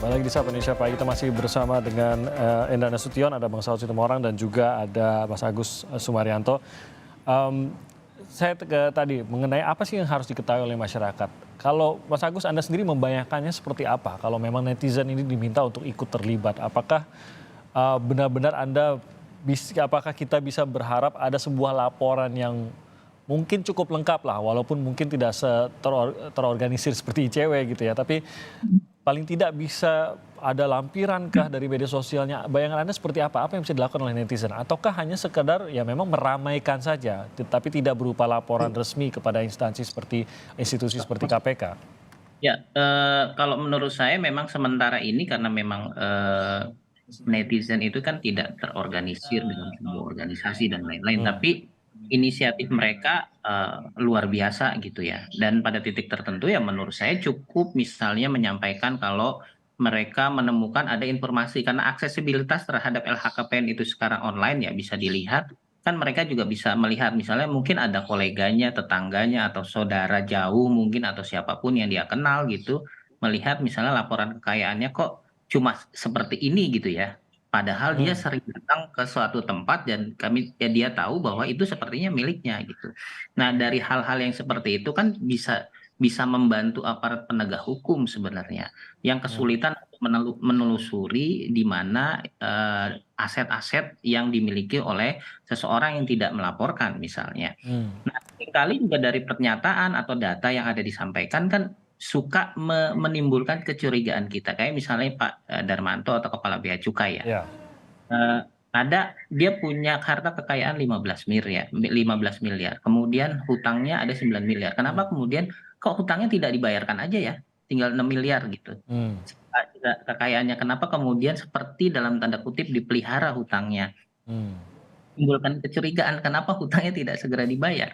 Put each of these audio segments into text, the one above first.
Balik di Sapa Indonesia Pagi, kita masih bersama dengan Endra Nasution, ada Bang Saud Situmorang dan juga ada Mas Agus Sumaryanto. Saya tadi mengenai apa sih yang harus diketahui oleh masyarakat. Kalau Mas Agus, Anda sendiri membayangkannya seperti apa? Kalau memang netizen ini diminta untuk ikut terlibat, apakah benar-benar apakah kita bisa berharap ada sebuah laporan yang mungkin cukup lengkap lah, walaupun mungkin tidak terorganisir seperti ICW gitu ya, tapi paling tidak bisa ada lampiran kah dari media sosialnya? Bayangan Anda seperti apa? Apa yang bisa dilakukan oleh netizen? Ataukah hanya sekedar ya memang meramaikan saja, tapi tidak berupa laporan resmi kepada institusi seperti KPK? Ya, kalau menurut saya memang sementara ini karena memang netizen itu kan tidak terorganisir dengan sebuah organisasi dan lain-lain, tapi inisiatif mereka luar biasa gitu ya. Dan pada titik tertentu ya menurut saya cukup misalnya menyampaikan kalau mereka menemukan ada informasi karena aksesibilitas terhadap LHKPN itu sekarang online ya bisa dilihat kan mereka juga bisa melihat misalnya mungkin ada koleganya, tetangganya atau saudara jauh mungkin atau siapapun yang dia kenal gitu melihat misalnya laporan kekayaannya kok cuma seperti ini gitu ya. Padahal dia Hmm. sering datang ke suatu tempat dan dia tahu bahwa itu sepertinya miliknya gitu. Nah, dari hal-hal yang seperti itu kan bisa bisa membantu aparat penegak hukum sebenarnya yang kesulitan untuk menelusuri di mana aset-aset yang dimiliki oleh seseorang yang tidak melaporkan misalnya. Hmm. Nah, seringkali juga dari pernyataan atau data yang ada disampaikan kan suka menimbulkan kecurigaan kita. Kayak misalnya Pak Darmanto atau Kepala Bea Cukai ya. Ya. Eh, ada dia punya harta kekayaan 15 miliar, 15 miliar. Kemudian hutangnya ada 9 miliar. Kenapa kemudian kok hutangnya tidak dibayarkan aja ya? Tinggal 6 miliar gitu. Hmm. Kekayaannya kenapa kemudian seperti dalam tanda kutip dipelihara hutangnya? Hmm. Timbulkan kecurigaan kenapa hutangnya tidak segera dibayar.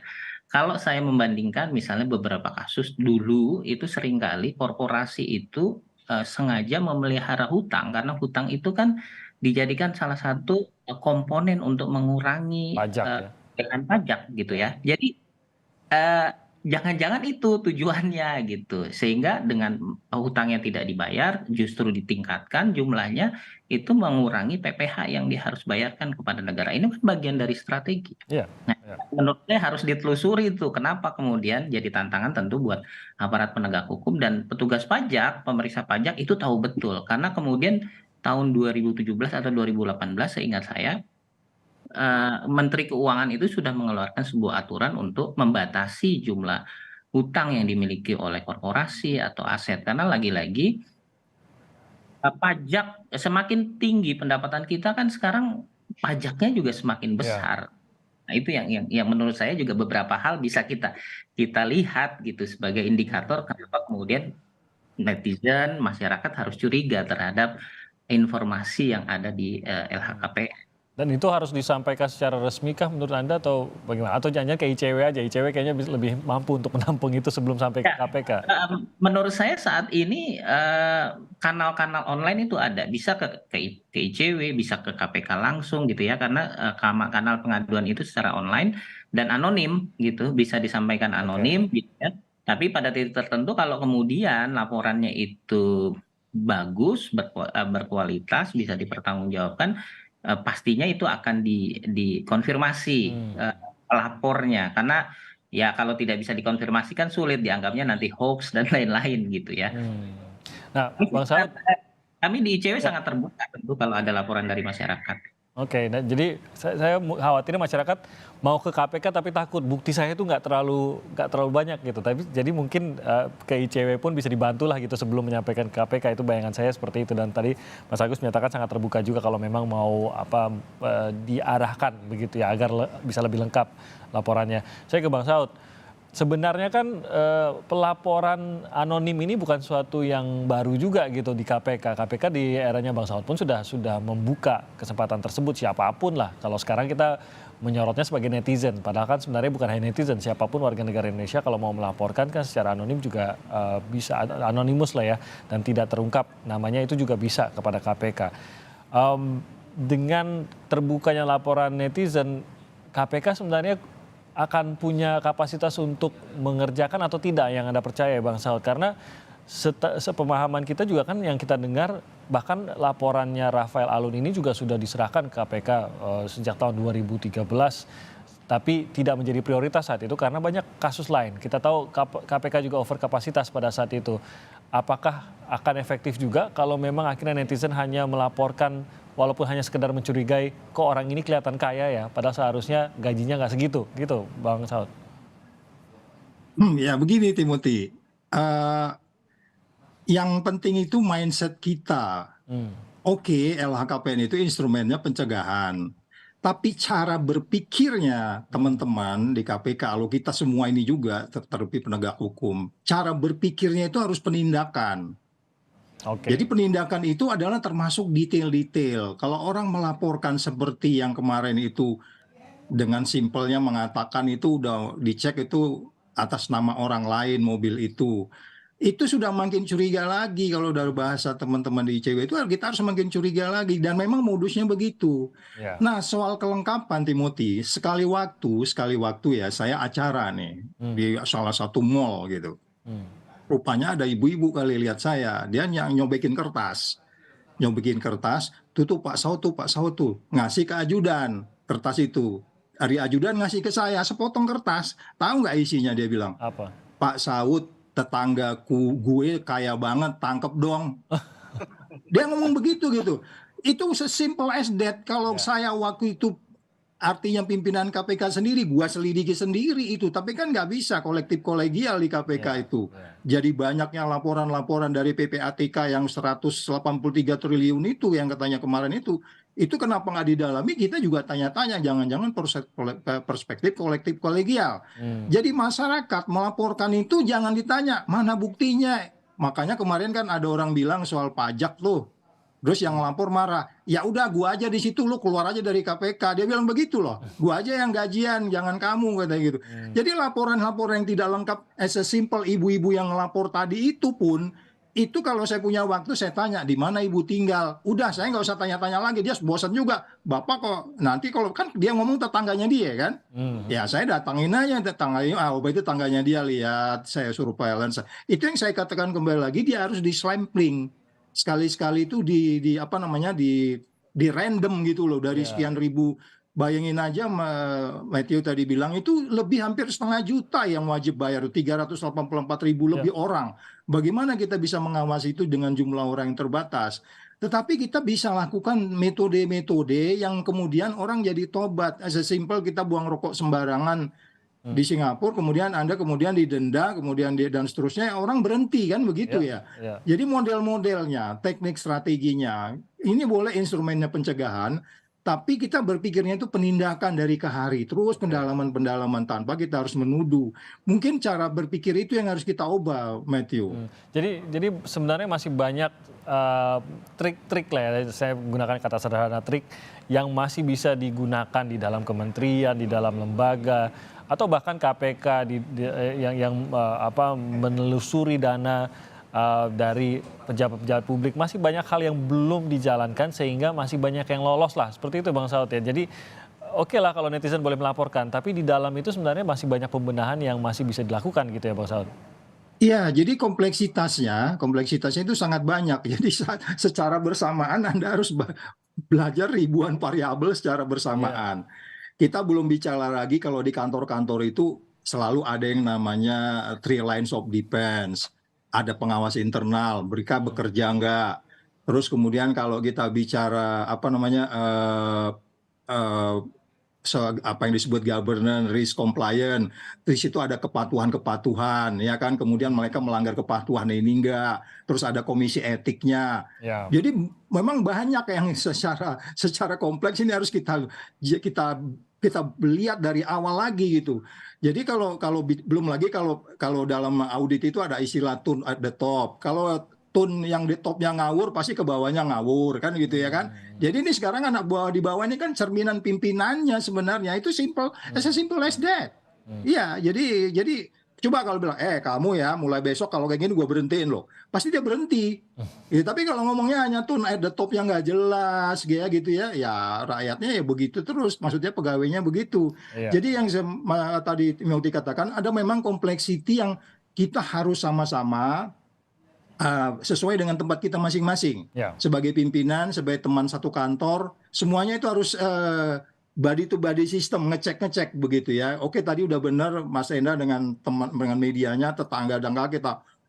Kalau saya membandingkan misalnya beberapa kasus dulu itu seringkali korporasi itu sengaja memelihara hutang karena hutang itu kan dijadikan salah satu komponen untuk mengurangi Pajak ya. dengan pajak gitu Ya. ya. Jadi Eee, jangan-jangan itu tujuannya gitu, sehingga dengan hutangnya tidak dibayar, justru ditingkatkan jumlahnya, itu mengurangi PPh yang dia harus bayarkan kepada negara. Ini kan bagian dari strategi. Iya. Nah, Ya. menurut saya harus ditelusuri itu, kenapa kemudian jadi tantangan tentu buat aparat penegak hukum dan petugas pajak, pemeriksa pajak itu tahu betul, karena kemudian tahun 2017 atau 2018 seingat saya Menteri Keuangan itu sudah mengeluarkan sebuah aturan untuk membatasi jumlah hutang yang dimiliki oleh korporasi atau aset. Karena lagi-lagi pajak semakin tinggi pendapatan kita kan sekarang pajaknya juga semakin Ya. besar. Nah, itu yang menurut saya juga beberapa hal bisa kita kita lihat gitu sebagai indikator kenapa kemudian netizen, masyarakat harus curiga terhadap informasi yang ada di LHKPN. Dan itu harus disampaikan secara resmi kah menurut Anda atau bagaimana? Atau jangan-jangan kayak ICW aja, ICW kayaknya lebih mampu untuk menampung itu sebelum sampai ke Ya, KPK. menurut saya saat ini kanal-kanal online itu ada, bisa ke ICW, bisa ke KPK langsung gitu ya, karena kanal pengaduan itu secara online dan anonim gitu, bisa disampaikan Oke. anonim gitu ya. Tapi pada titik tertentu kalau kemudian laporannya itu bagus, berkualitas, bisa dipertanggungjawabkan, pastinya itu akan dikonfirmasi Hmm. pelapornya, karena ya kalau tidak bisa dikonfirmasi kan sulit dianggapnya nanti hoax dan lain-lain gitu ya. Hmm. Nah, Bang Saud, Kami di ICW ya, sangat terbuka tentu kalau ada laporan dari masyarakat. oke. Nah, jadi saya khawatirnya masyarakat mau ke KPK tapi takut bukti saya itu nggak terlalu banyak gitu. Tapi jadi mungkin ke ICW pun bisa dibantu lah gitu sebelum menyampaikan ke KPK, itu bayangan saya seperti itu. Dan tadi Mas Agus menyatakan sangat terbuka juga kalau memang mau diarahkan begitu ya agar bisa lebih lengkap laporannya. Saya ke Bang Saud. Sebenarnya kan pelaporan anonim ini bukan suatu yang baru juga gitu di KPK. KPK di eranya Bang Saud pun sudah membuka kesempatan tersebut siapapun lah. Kalau sekarang kita menyorotnya sebagai netizen, padahal kan sebenarnya bukan hanya netizen, siapapun warga negara Indonesia kalau mau melaporkan kan secara anonim juga bisa anonimus lah ya, dan tidak terungkap namanya itu juga bisa kepada KPK. Dengan terbukanya laporan netizen, KPK sebenarnya akan punya kapasitas untuk mengerjakan atau tidak yang Anda percaya Bang Saud? Karena sepemahaman kita juga kan yang kita dengar, bahkan laporannya Rafael Alun ini juga sudah diserahkan ke KPK sejak tahun 2013, tapi tidak menjadi prioritas saat itu karena banyak kasus lain. Kita tahu KPK juga over kapasitas pada saat itu. Apakah akan efektif juga kalau memang akhirnya netizen hanya melaporkan walaupun hanya sekedar mencurigai, kok orang ini kelihatan kaya ya, padahal seharusnya gajinya nggak segitu, gitu Bang Saud. Ya begini Timothy, Eh, yang penting itu mindset kita. Hmm. Oke, LHKPN itu instrumennya pencegahan. Tapi cara berpikirnya teman-teman di KPK, kalau kita semua ini juga terlebih penegak hukum, cara berpikirnya itu harus penindakan. Oke. Jadi penindakan itu adalah termasuk detail-detail. Kalau orang melaporkan seperti yang kemarin itu dengan simpelnya mengatakan itu udah dicek itu atas nama orang lain mobil itu sudah makin curiga lagi. Kalau dari bahasa teman-teman di ICW itu kita harus makin curiga lagi, dan memang modusnya begitu. Ya. Nah, soal kelengkapan Timothy, sekali waktu ya saya acara nih di salah satu mall gitu. Rupanya ada ibu-ibu kali lihat saya, dia nyobekin kertas, tuh Pak Saud tuh ngasih ke ajudan kertas itu. Dari ajudan ngasih ke saya sepotong kertas. Tahu nggak isinya? Dia bilang, Apa? Pak Saud, tetanggaku gue kaya banget, tangkep dong. Dia ngomong begitu gitu. Itu sesimpel as that. Kalau saya waktu itu artinya pimpinan KPK sendiri, gua selidiki sendiri itu. Tapi kan nggak bisa kolektif kolegial di KPK itu. Jadi banyaknya laporan-laporan dari PPATK yang 183 triliun itu yang katanya kemarin itu kenapa nggak didalami? Kita juga tanya-tanya, jangan-jangan perspektif kolektif kolegial. Jadi masyarakat melaporkan itu jangan ditanya mana buktinya. Makanya kemarin kan ada orang bilang soal pajak tuh. Terus yang ngelapor marah, ya udah gua aja di situ, lu keluar aja dari KPK. Dia bilang begitu loh, gua aja yang gajian, jangan kamu, katanya gitu. Jadi laporan-laporan yang tidak lengkap, simple ibu-ibu yang ngelapor tadi itu pun, itu kalau saya punya waktu saya tanya di mana ibu tinggal. Udah saya nggak usah tanya-tanya lagi, dia bosan juga. Bapak kok nanti kalau kan dia ngomong tetangganya dia kan, ya saya datangin aja tetangganya, itu tangganya dia, lihat saya suruh balance. Itu yang saya katakan kembali lagi, dia harus disampling. Sekali-sekali itu di apa namanya di random gitu loh, dari sekian ribu. Bayangin aja Matthew tadi bilang itu lebih hampir 500.000 yang wajib bayar, 384.000 lebih orang. Bagaimana kita bisa mengawasi itu dengan jumlah orang yang terbatas? Tetapi kita bisa lakukan metode-metode yang kemudian orang jadi tobat. As a simple kita buang rokok sembarangan di Singapura, kemudian Anda kemudian didenda, kemudian dan seterusnya, orang berhenti kan begitu ya. Jadi model-modelnya, teknik strateginya, ini boleh instrumennya pencegahan, tapi kita berpikirnya itu penindakan dari ke hari, terus pendalaman-pendalaman tanpa kita harus menuduh. Mungkin cara berpikir itu yang harus kita ubah, Matthew. Jadi sebenarnya masih banyak trik-trik lah ya, saya gunakan kata sederhana trik yang masih bisa digunakan di dalam kementerian, di dalam lembaga, atau bahkan KPK yang menelusuri dana dari pejabat-pejabat publik. Masih banyak hal yang belum dijalankan sehingga masih banyak yang lolos lah. Seperti itu Bang Saud ya. Jadi oke lah kalau netizen boleh melaporkan, tapi di dalam itu sebenarnya masih banyak pembenahan yang masih bisa dilakukan gitu ya Bang Saud. Iya, jadi kompleksitasnya itu sangat banyak. Jadi secara bersamaan Anda harus belajar ribuan variabel secara bersamaan. Kita belum bicara lagi kalau di kantor-kantor itu selalu ada yang namanya three lines of defense. Ada pengawas internal, mereka bekerja enggak. Terus kemudian kalau kita bicara apa yang disebut governance, risk compliance, di situ ada kepatuhan-kepatuhan, ya kan. Kemudian mereka melanggar kepatuhan ini enggak. Terus ada komisi etiknya. Jadi memang banyak yang secara kompleks ini harus kita lihat dari awal lagi gitu. Jadi kalau belum lagi kalau dalam audit itu ada istilah tune at the top. Kalau tune yang di topnya ngawur, pasti ke bawahnya ngawur kan gitu ya kan. Jadi ini sekarang anak buah di bawah ini kan cerminan pimpinannya sebenarnya. Itu simple, as simple as that. Iya, jadi coba kalau bilang, kamu ya mulai besok kalau kayak gini gue berhentiin loh. Pasti dia berhenti. Ya, tapi kalau ngomongnya hanya tune at the top yang nggak jelas gitu ya, ya rakyatnya ya begitu terus. Maksudnya pegawainya begitu. Jadi yang tadi Timothy katakan, ada memang kompleksiti yang kita harus sama-sama sesuai dengan tempat kita masing-masing. Ya. Sebagai pimpinan, sebagai teman satu kantor, semuanya itu harus body to body system, ngecek begitu ya. Oke, tadi udah benar Mas Enda dengan teman dengan medianya, tetangga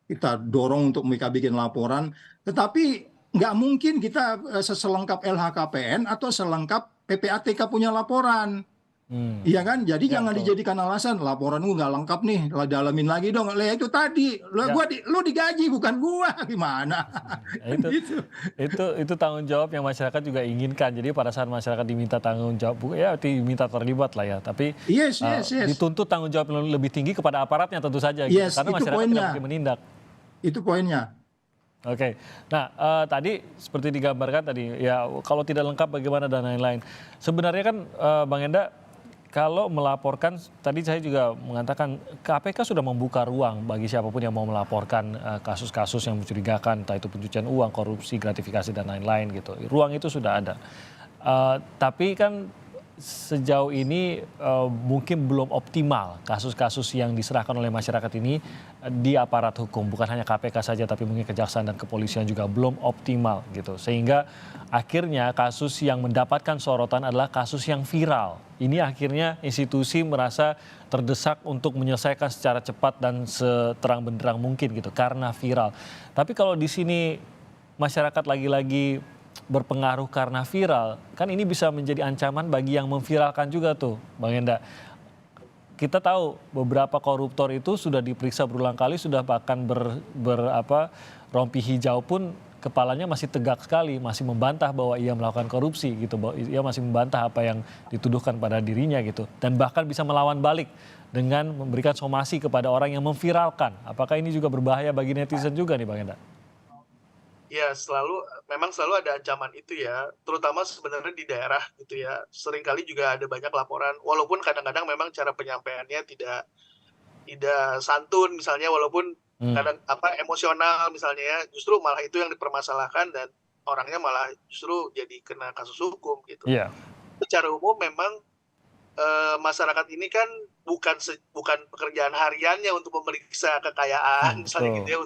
kita dorong untuk mereka bikin laporan. Tetapi nggak mungkin kita seselengkap LHKPN atau selengkap PPATK punya laporan. Iya kan? Jadi Ya, jangan betul. dijadikan alasan laporan lu nggak lengkap nih, dalamin lagi dong. Lah itu tadi, Ya. lu digaji bukan gua, gimana? Ya, itu tanggung jawab yang masyarakat juga inginkan. Jadi pada saat masyarakat diminta tanggung jawab, ya diminta terlibat lah ya. Tapi Yes, yes, yes. dituntut tanggung jawab yang lebih tinggi kepada aparatnya tentu saja. Gitu. Yes, Karena itu masyarakat poinnya. tidak mungkin menindak. Itu poinnya. Oke, nah tadi seperti digambarkan tadi, ya kalau tidak lengkap bagaimana dan lain-lain. Sebenarnya kan Bang Enda, kalau melaporkan, tadi saya juga mengatakan KPK sudah membuka ruang bagi siapapun yang mau melaporkan kasus-kasus yang mencurigakan, entah itu pencucian uang, korupsi, gratifikasi dan lain-lain gitu. Ruang itu sudah ada. Tapi kan sejauh ini mungkin belum optimal kasus-kasus yang diserahkan oleh masyarakat ini di aparat hukum. Bukan hanya KPK saja tapi mungkin kejaksaan dan kepolisian juga belum optimal gitu. Sehingga akhirnya kasus yang mendapatkan sorotan adalah kasus yang viral. Ini akhirnya institusi merasa terdesak untuk menyelesaikan secara cepat dan seterang benderang mungkin gitu karena viral. Tapi kalau di sini masyarakat lagi-lagi berpengaruh karena viral, kan ini bisa menjadi ancaman bagi yang memviralkan juga tuh, Bang Enda. Kita tahu beberapa koruptor itu sudah diperiksa berulang kali, sudah bahkan rompi hijau pun kepalanya masih tegak sekali, masih membantah bahwa ia melakukan korupsi gitu, bahwa ia masih membantah apa yang dituduhkan pada dirinya gitu, dan bahkan bisa melawan balik dengan memberikan somasi kepada orang yang memviralkan. Apakah ini juga berbahaya bagi netizen juga nih, Bang Enda? Ya, memang selalu ada ancaman itu ya, terutama sebenarnya di daerah gitu ya. Seringkali juga ada banyak laporan, walaupun kadang-kadang memang cara penyampaiannya tidak santun misalnya, walaupun kadang emosional misalnya ya, justru malah itu yang dipermasalahkan dan orangnya malah justru jadi kena kasus hukum gitu. Iya. Secara umum memang masyarakat ini kan bukan pekerjaan hariannya untuk memeriksa kekayaan misalnya gitu ya,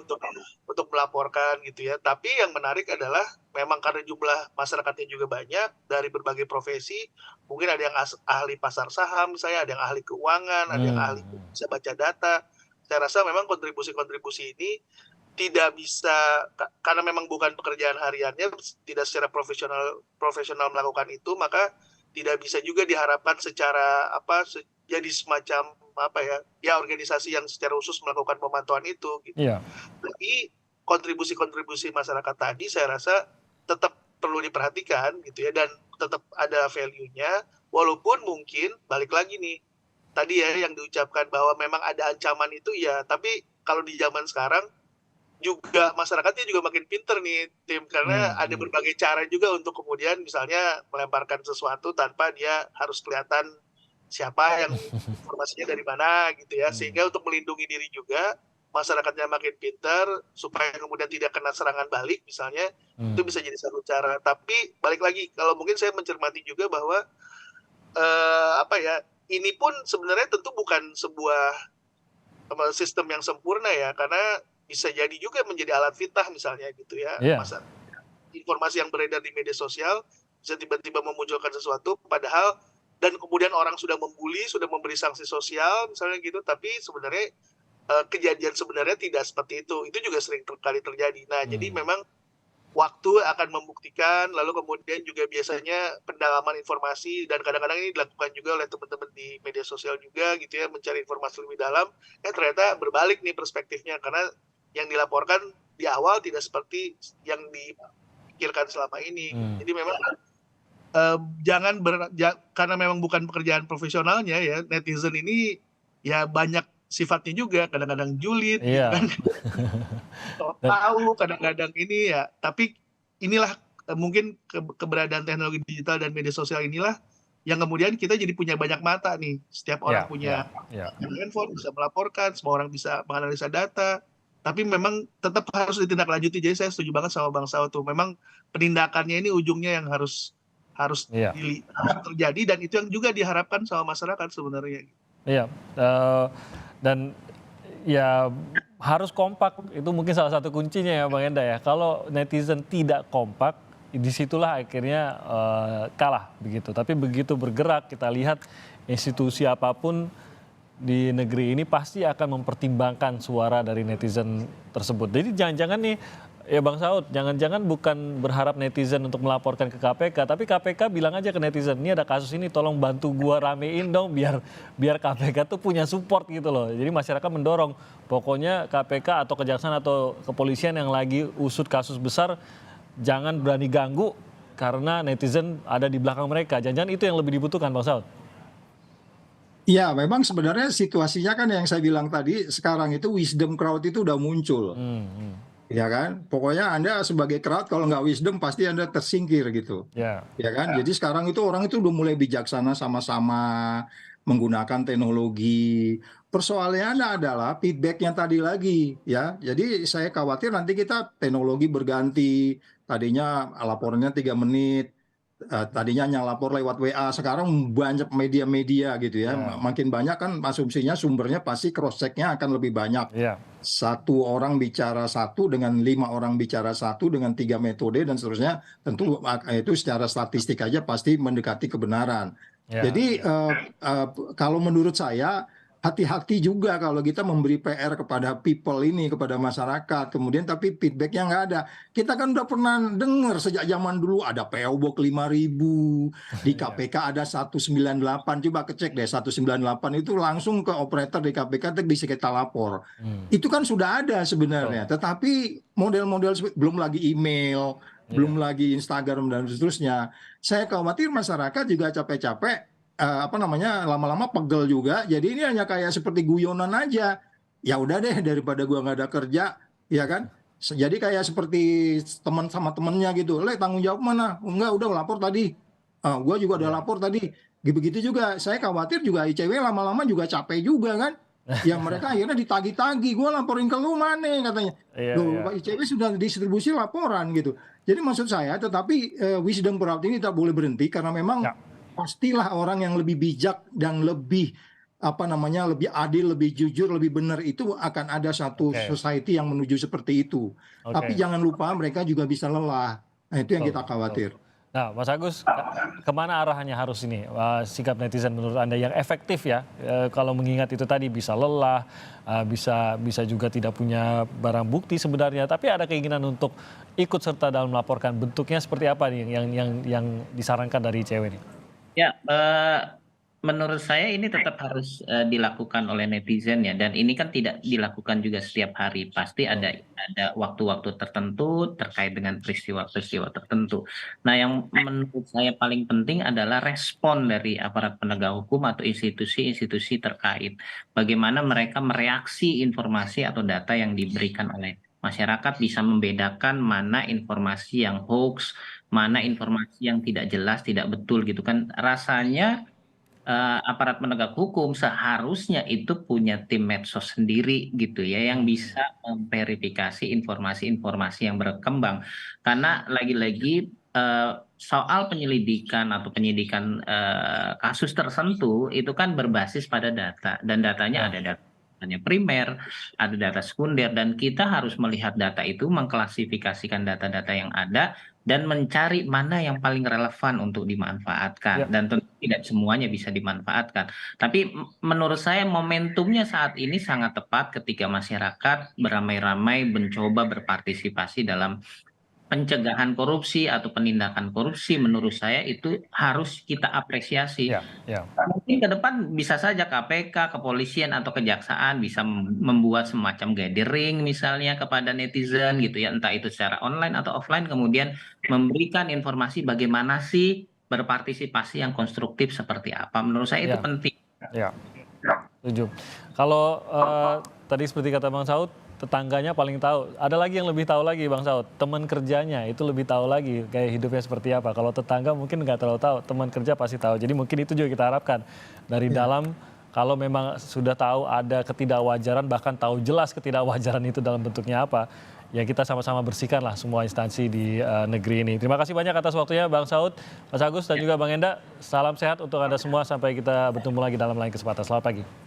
untuk melaporkan gitu ya. Tapi yang menarik adalah memang karena jumlah masyarakatnya juga banyak dari berbagai profesi, mungkin ada yang ahli pasar saham misalnya, ada yang ahli keuangan, ada yang ahli bisa baca data. Saya rasa memang kontribusi-kontribusi ini tidak bisa, karena memang bukan pekerjaan hariannya, tidak secara profesional melakukan itu, maka tidak bisa juga diharapkan secara jadi semacam organisasi yang secara khusus melakukan pemantauan itu gitu. Iya. Tapi kontribusi-kontribusi masyarakat tadi saya rasa tetap perlu diperhatikan gitu ya, dan tetap ada value-nya, walaupun mungkin balik lagi nih tadi ya yang diucapkan bahwa memang ada ancaman itu ya, tapi kalau di zaman sekarang juga masyarakatnya juga makin pinter nih Tim, karena ada berbagai cara juga untuk kemudian misalnya melemparkan sesuatu tanpa dia harus kelihatan siapa yang informasinya dari mana gitu ya, sehingga untuk melindungi diri juga masyarakatnya makin pinter supaya kemudian tidak kena serangan balik misalnya, itu bisa jadi satu cara. Tapi balik lagi, kalau mungkin saya mencermati juga bahwa ini pun sebenarnya tentu bukan sebuah sistem yang sempurna ya, karena bisa jadi juga menjadi alat fitnah misalnya gitu ya. Yeah. Informasi yang beredar di media sosial bisa tiba-tiba memunculkan sesuatu padahal, dan kemudian orang sudah membuli, sudah memberi sanksi sosial misalnya gitu, tapi sebenarnya kejadian sebenarnya tidak seperti itu. Itu juga sering kali terjadi. Nah, jadi memang waktu akan membuktikan, lalu kemudian juga biasanya pendalaman informasi, dan kadang-kadang ini dilakukan juga oleh teman-teman di media sosial juga gitu ya, mencari informasi lebih dalam, ternyata berbalik nih perspektifnya, karena yang dilaporkan di awal tidak seperti yang dipikirkan selama ini. Jadi memang karena memang bukan pekerjaan profesionalnya ya, netizen ini ya banyak sifatnya juga, kadang-kadang julid, Iya. kan? Tahu kadang-kadang ini ya, tapi inilah mungkin keberadaan teknologi digital dan media sosial inilah yang kemudian kita jadi punya banyak mata nih. Setiap orang punya handphone, bisa melaporkan, semua orang bisa menganalisa data. Tapi memang tetap harus ditindaklanjuti. Jadi saya setuju banget sama Bang Sao tuh. Memang penindakannya ini ujungnya yang harus terjadi, dan itu yang juga diharapkan sama masyarakat sebenarnya. Iya. Dan ya harus kompak, itu mungkin salah satu kuncinya ya Bang Enda ya. Kalau netizen tidak kompak, disitulah akhirnya kalah begitu. Tapi begitu bergerak, kita lihat institusi apapun di negeri ini pasti akan mempertimbangkan suara dari netizen tersebut. Jadi jangan-jangan nih, ya Bang Saud, jangan-jangan bukan berharap netizen untuk melaporkan ke KPK, tapi KPK bilang aja ke netizen, ini ada kasus ini, tolong bantu gua ramein dong, biar KPK tuh punya support gitu loh. Jadi masyarakat mendorong, pokoknya KPK atau kejaksaan atau kepolisian yang lagi usut kasus besar, jangan berani ganggu karena netizen ada di belakang mereka. Jangan-jangan itu yang lebih dibutuhkan, Bang Saud. Ya, memang sebenarnya situasinya kan yang saya bilang tadi, sekarang itu wisdom crowd itu udah muncul. Ya kan? Pokoknya Anda sebagai crowd kalau nggak wisdom pasti Anda tersingkir gitu. Ya. Ya kan? Jadi sekarang itu orang itu udah mulai bijaksana sama-sama menggunakan teknologi. Persoalannya adalah feedbacknya tadi lagi ya. Jadi saya khawatir nanti kita teknologi berganti. Tadinya laporannya 3 menit. Tadinya hanya lapor lewat WA, sekarang banyak media-media gitu ya. Makin banyak kan asumsinya sumbernya pasti cross check-nya akan lebih banyak. Satu orang bicara satu dengan 5 orang bicara satu dengan 3 metode dan seterusnya, tentu itu secara statistik aja pasti mendekati kebenaran. Jadi kalau menurut saya hati-hati juga kalau kita memberi PR kepada people ini, kepada masyarakat, kemudian tapi feedbacknya nggak ada. Kita kan udah pernah dengar sejak zaman dulu ada PO Box 5.000, di KPK ada 198, coba kecek deh 198 itu langsung ke operator di KPK bisa kita lapor. Itu kan sudah ada sebenarnya, tetapi model-model belum lagi email, belum lagi Instagram dan seterusnya. Saya khawatir masyarakat juga capek-capek lama-lama pegel juga. Jadi ini hanya kayak seperti guyonan aja. Ya udah deh daripada gua nggak ada kerja, ya kan? Jadi kayak seperti teman sama temennya gitu. Tanggung jawab mana? Enggak, udah lapor tadi. Gua juga udah lapor tadi. Begitu juga. Saya khawatir juga ICW lama-lama juga capek juga kan? Ya mereka akhirnya ditagi-tagi. Gua laporin ke lu mana katanya. Loh, ICW sudah distribusi laporan gitu. Jadi maksud saya, tetapi wisdom crowd ini tak boleh berhenti karena memang pastilah orang yang lebih bijak dan lebih lebih adil, lebih jujur, lebih benar itu akan ada satu society yang menuju seperti itu. Tapi jangan lupa mereka juga bisa lelah. Nah, itu yang kita khawatir. Nah, Mas Agus, kemana arahannya harus ini sikap netizen menurut Anda yang efektif ya? Kalau mengingat itu tadi bisa lelah, bisa juga tidak punya barang bukti sebenarnya, tapi ada keinginan untuk ikut serta dalam melaporkan. Bentuknya seperti apa nih yang disarankan dari ICW ini? Ya, menurut saya ini tetap harus dilakukan oleh netizen ya, dan ini kan tidak dilakukan juga setiap hari. Pasti ada waktu-waktu tertentu terkait dengan peristiwa-peristiwa tertentu. Nah, yang menurut saya paling penting adalah respon dari aparat penegak hukum atau institusi-institusi terkait. Bagaimana mereka mereaksi informasi atau data yang diberikan oleh masyarakat, bisa membedakan mana informasi yang hoax, mana informasi yang tidak jelas, tidak betul gitu kan. Rasanya aparat penegak hukum seharusnya itu punya tim medsos sendiri gitu ya, yang bisa memverifikasi informasi-informasi yang berkembang. Karena lagi-lagi soal penyelidikan atau penyidikan kasus tertentu itu kan berbasis pada data, dan datanya ada datanya primer, ada data sekunder, dan kita harus melihat data itu, mengklasifikasikan data-data yang ada dan mencari mana yang paling relevan untuk dimanfaatkan. Dan tentu tidak semuanya bisa dimanfaatkan. Tapi menurut saya momentumnya saat ini sangat tepat ketika masyarakat beramai-ramai mencoba berpartisipasi dalam pencegahan korupsi atau penindakan korupsi. Menurut saya itu harus kita apresiasi. Mungkin ke depan bisa saja KPK, kepolisian atau kejaksaan bisa membuat semacam gathering misalnya kepada netizen gitu ya, entah itu secara online atau offline, kemudian memberikan informasi bagaimana sih berpartisipasi yang konstruktif seperti apa. Menurut saya itu penting. Setuju. Kalau tadi seperti kata Bang Saud, tetangganya paling tahu. Ada lagi yang lebih tahu lagi Bang Saud, teman kerjanya itu lebih tahu lagi kayak hidupnya seperti apa. Kalau tetangga mungkin nggak terlalu tahu, teman kerja pasti tahu. Jadi mungkin itu juga kita harapkan dari dalam, kalau memang sudah tahu ada ketidakwajaran, bahkan tahu jelas ketidakwajaran itu dalam bentuknya apa, ya kita sama-sama bersihkanlah semua instansi di negeri ini. Terima kasih banyak atas waktunya Bang Saud, Mas Agus dan juga Bang Enda. Salam sehat untuk Anda semua, sampai kita bertemu lagi dalam lain kesempatan. Selamat pagi.